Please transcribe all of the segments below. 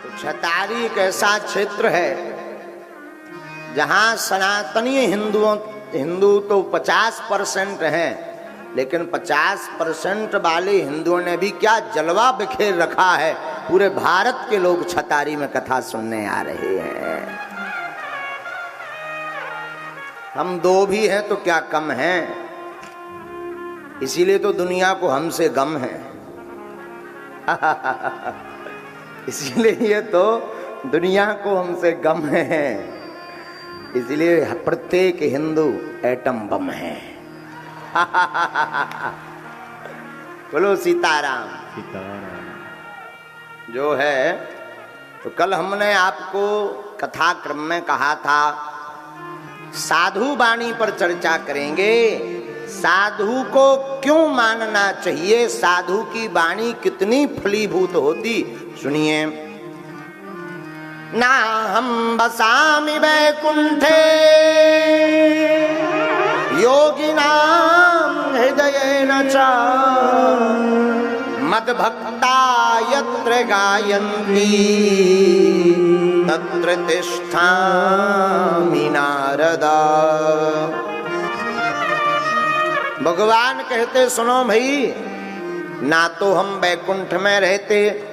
तो छतारी एक ऐसा क्षेत्र है जहां सनातनी हिंदू तो 50% हैं, लेकिन 50% वाले हिंदुओं ने भी क्या जलवा बिखेर रखा है। पूरे भारत के लोग छतारी में कथा सुनने आ रहे हैं। हम दो भी हैं तो क्या कम हैं, इसीलिए तो दुनिया को हमसे गम है। इसीलिए ये तो दुनिया को हमसे गम है, इसलिए प्रत्येक हिंदू एटम बम है। बोलो सीताराम। जो है तो कल हमने आपको कथा क्रम में कहा था साधु वाणी पर चर्चा करेंगे। साधु को क्यों मानना चाहिए, साधु की वाणी कितनी फलीभूत होती, सुनिए। ना हम बसामि वैकुंठे योगिनां हृदयेन च मद्भक्ता यत्र गायन्ति तत्र तिष्ठामि नारद। भगवान कहते सुनो भाई, ना तो हम वैकुंठ में रहते,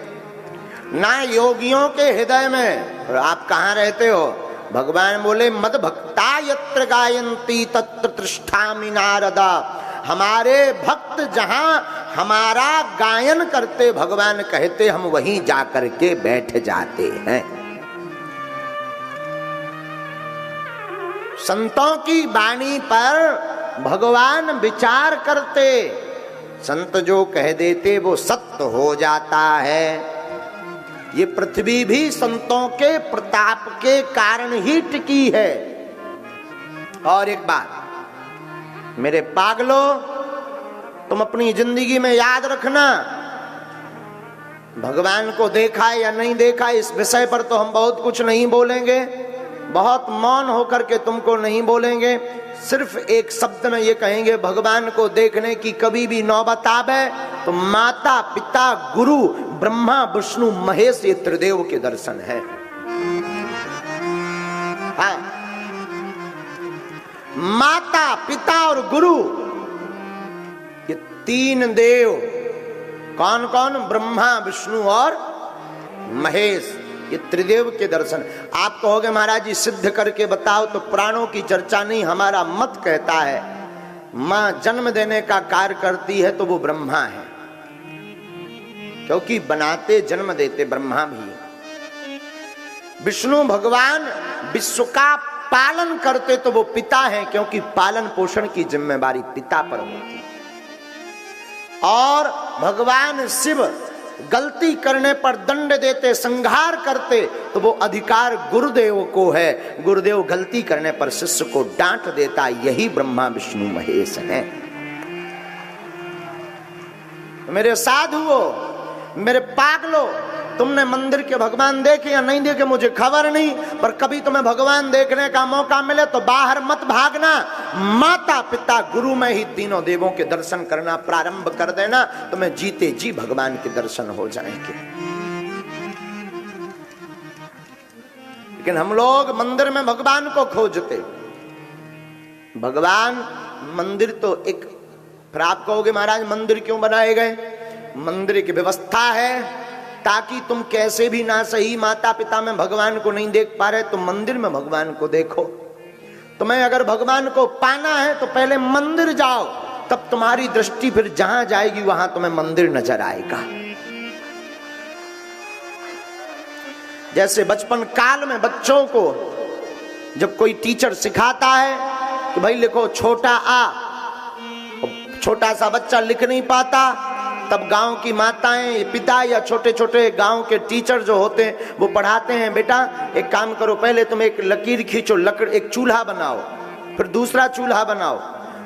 ना योगियों के हृदय में, और आप कहाँ रहते हो? भगवान बोले मद भक्ता यत्र गायन्ति तत्र तिष्ठामि नारद। हमारे भक्त जहां हमारा गायन करते, भगवान कहते हम वहीं जाकर के बैठ जाते हैं। संतों की वाणी पर भगवान विचार करते, संत जो कह देते वो सत्य हो जाता है। ये पृथ्वी भी संतों के प्रताप के कारण ही टिकी है। और एक बात मेरे पागलों, तुम अपनी जिंदगी में याद रखना, भगवान को देखा या नहीं देखा इस विषय पर तो हम बहुत कुछ नहीं बोलेंगे, बहुत मौन होकर के तुमको नहीं बोलेंगे। सिर्फ एक शब्द में ये कहेंगे, भगवान को देखने की कभी भी नौबत आवे तो माता पिता गुरु ब्रह्मा विष्णु महेश ये त्रिदेव के दर्शन है। हाँ, माता पिता और गुरु ये तीन देव, कौन कौन? ब्रह्मा विष्णु और महेश, ये त्रिदेव के दर्शन। आप कहोगे महाराज जी सिद्ध करके बताओ, तो प्राणों की चर्चा नहीं, हमारा मत कहता है मां जन्म देने का कार्य करती है तो वो ब्रह्मा है, क्योंकि बनाते जन्म देते ब्रह्मा भी। विष्णु भगवान विश्व का पालन करते तो वो पिता हैं, क्योंकि पालन पोषण की जिम्मेवारी पिता पर होती। और भगवान शिव गलती करने पर दंड देते, संहार करते तो वो अधिकार गुरुदेव को है। गुरुदेव गलती करने पर शिष्य को डांट देता, यही ब्रह्मा विष्णु महेश है। मेरे साधुओं, मेरे पागलों, तुमने मंदिर के भगवान देखे या नहीं देखे मुझे खबर नहीं, पर कभी तुम्हें भगवान देखने का मौका मिले तो बाहर मत भागना, माता पिता गुरु में ही तीनों देवों के दर्शन करना प्रारंभ कर देना, तुम्हें जीते जी भगवान के दर्शन हो जाएंगे। लेकिन हम लोग मंदिर में भगवान को खोजते। भगवान मंदिर तो एक, फिर आप कहोगे महाराज मंदिर क्यों बनाए गए? मंदिर की व्यवस्था है ताकि तुम कैसे भी ना सही माता पिता में भगवान को नहीं देख पा रहे तो मंदिर में भगवान को देखो। तुम्हें अगर भगवान को पाना है तो पहले मंदिर जाओ, तब तुम्हारी दृष्टि फिर जहां जाएगी वहां तुम्हें मंदिर नजर आएगा। जैसे बचपन काल में बच्चों को जब कोई टीचर सिखाता है कि भाई लिखो छोटा आ, छोटा सा बच्चा लिख नहीं पाता, तब गांव की माताएं, पिता या छोटे छोटे गांव के टीचर जो होते हैं वो पढ़ाते हैं, बेटा एक काम करो, पहले तुम एक लकीर खींचो, एक चूल्हा बनाओ, फिर दूसरा चूल्हा बनाओ,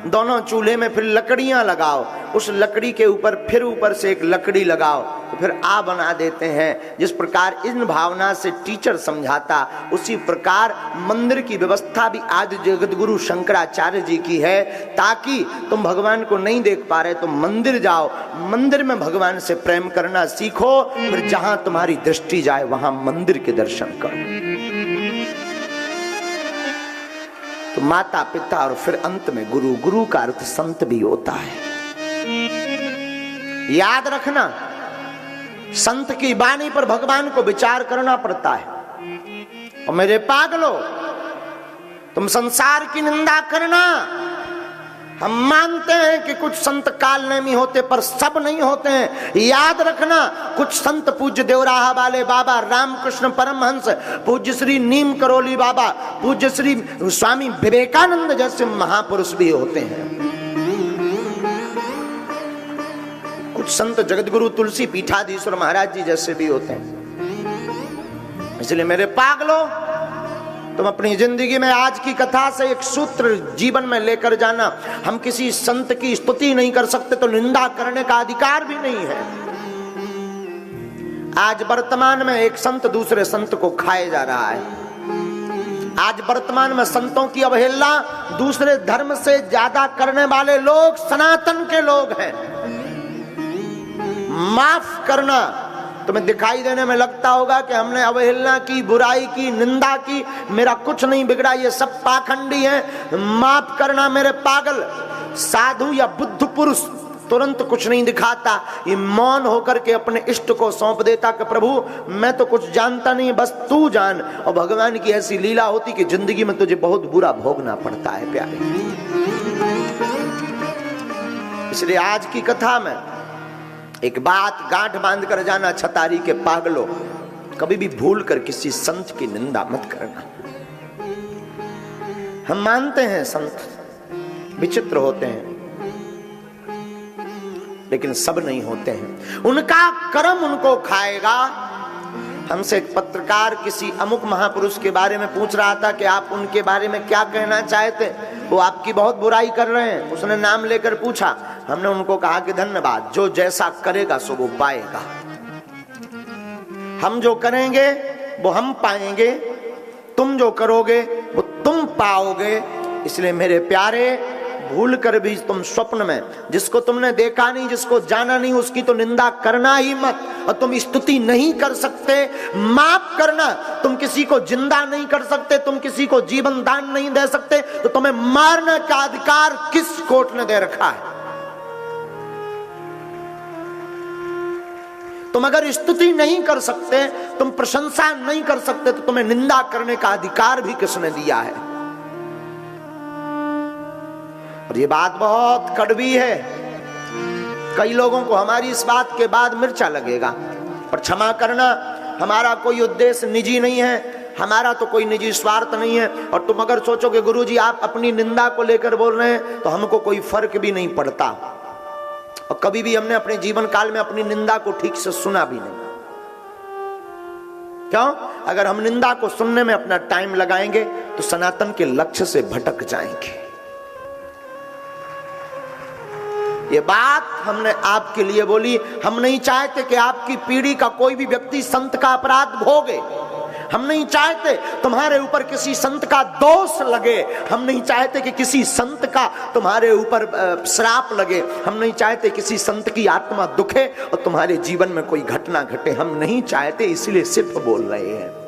दोनों चूल्हे में फिर लकड़ियां लगाओ, उस लकड़ी के ऊपर फिर ऊपर से एक लकड़ी लगाओ तो फिर आ बना देते हैं। जिस प्रकार इन भावना से टीचर समझाता, उसी प्रकार मंदिर की व्यवस्था भी आज जगत गुरु शंकराचार्य जी की है, ताकि तुम भगवान को नहीं देख पा रहे तो मंदिर जाओ, मंदिर में भगवान से प्रेम करना सीखो, फिर जहां तुम्हारी दृष्टि जाए वहां मंदिर के दर्शन करो। तो माता पिता और फिर अंत में गुरु, गुरु का अर्थ संत भी होता है। याद रखना, संत की वाणी पर भगवान को विचार करना पड़ता है। और मेरे पागलों, तुम संसार की निंदा करना, हम मानते हैं कि कुछ संत कालनेमी होते पर सब नहीं होते हैं। याद रखना, कुछ संत पूज्य देवराहा वाले बाबा रामकृष्ण परमहंस, पूज्य श्री नीम करोली बाबा, पूज्य श्री स्वामी विवेकानंद जैसे महापुरुष भी होते हैं। कुछ संत जगतगुरु तुलसी पीठाधीश्वर महाराज जी जैसे भी होते हैं। इसलिए मेरे पागलों, तुम अपनी जिंदगी में आज की कथा से एक सूत्र जीवन में लेकर जाना, हम किसी संत की स्तुति नहीं कर सकते तो निंदा करने का अधिकार भी नहीं है। आज वर्तमान में एक संत दूसरे संत को खाए जा रहा है। आज वर्तमान में संतों की अवहेलना दूसरे धर्म से ज्यादा करने वाले लोग सनातन के लोग हैं। माफ करना, तुम्हें दिखाई देने में लगता होगा कि हमने अवहेलना की, बुराई की, निंदा की, मेरा कुछ नहीं बिगड़ा, ये सब पाखंडी है। माफ करना मेरे पागल। साधु या बुद्ध पुरुष तुरंत कुछ नहीं दिखाता, ये मौन होकर के अपने इष्ट को सौंप देता कि प्रभु मैं तो कुछ जानता नहीं, बस तू जान। और भगवान की ऐसी लीला होती कि जिंदगी में तुझे बहुत बुरा भोगना पड़ता है प्यारे। इसलिए आज की कथा में एक बात गांठ बांध कर जाना, छतारी के पागलों, कभी भी भूल कर किसी संत की निंदा मत करना। हम मानते हैं संत विचित्र होते हैं, लेकिन सब नहीं होते हैं, उनका कर्म उनको खाएगा। हमसे एक पत्रकार किसी अमुक महापुरुष के बारे में पूछ रहा था कि आप उनके बारे में क्या कहना चाहते, वो आपकी बहुत बुराई कर रहे हैं। उसने नाम लेकर पूछा, हमने उनको कहा कि धन्यवाद, जो जैसा करेगा सो वो पाएगा। हम जो करेंगे वो हम पाएंगे, तुम जो करोगे वो तुम पाओगे। इसलिए मेरे प्यारे, भूल कर भी तुम स्वप्न में जिसको तुमने देखा नहीं, जिसको जाना नहीं, उसकी तो निंदा करना ही मत। और तुम स्तुति नहीं कर सकते, माफ करना, तुम किसी को जिंदा नहीं कर सकते, तुम किसी को जीवन दान नहीं दे सकते, तो तुम्हें मारने का अधिकार किस कोर्ट ने दे रखा है? तुम अगर स्तुति नहीं कर सकते, तुम प्रशंसा नहीं कर सकते, तो तुम्हें निंदा करने का अधिकार भी किसने दिया है? और ये बात बहुत कड़वी है। कई लोगों को हमारी इस बात के बाद मिर्चा लगेगा, पर क्षमा करना, हमारा कोई उद्देश्य निजी नहीं है, हमारा तो कोई निजी स्वार्थ नहीं है। और तुम अगर सोचोगे गुरुजी आप अपनी निंदा को लेकर बोल रहे हैं, तो हमको कोई फर्क भी नहीं पड़ता। और कभी भी हमने अपने जीवन काल में अपनी निंदा को ठीक से सुना भी नहीं। क्यों? अगर हम निंदा को सुनने में अपना टाइम लगाएंगे तो सनातन के लक्ष्य से भटक जाएंगे। ये बात हमने आपके लिए बोली। हम नहीं चाहते कि आपकी पीढ़ी का कोई भी व्यक्ति संत का अपराध भोगे। हम नहीं चाहते तुम्हारे ऊपर किसी संत का दोष लगे। हम नहीं चाहते कि किसी संत का तुम्हारे ऊपर श्राप लगे। हम नहीं चाहते किसी संत की आत्मा दुखे और तुम्हारे जीवन में कोई घटना घटे। हम नहीं चाहते, इसलिए सिर्फ बोल रहे हैं।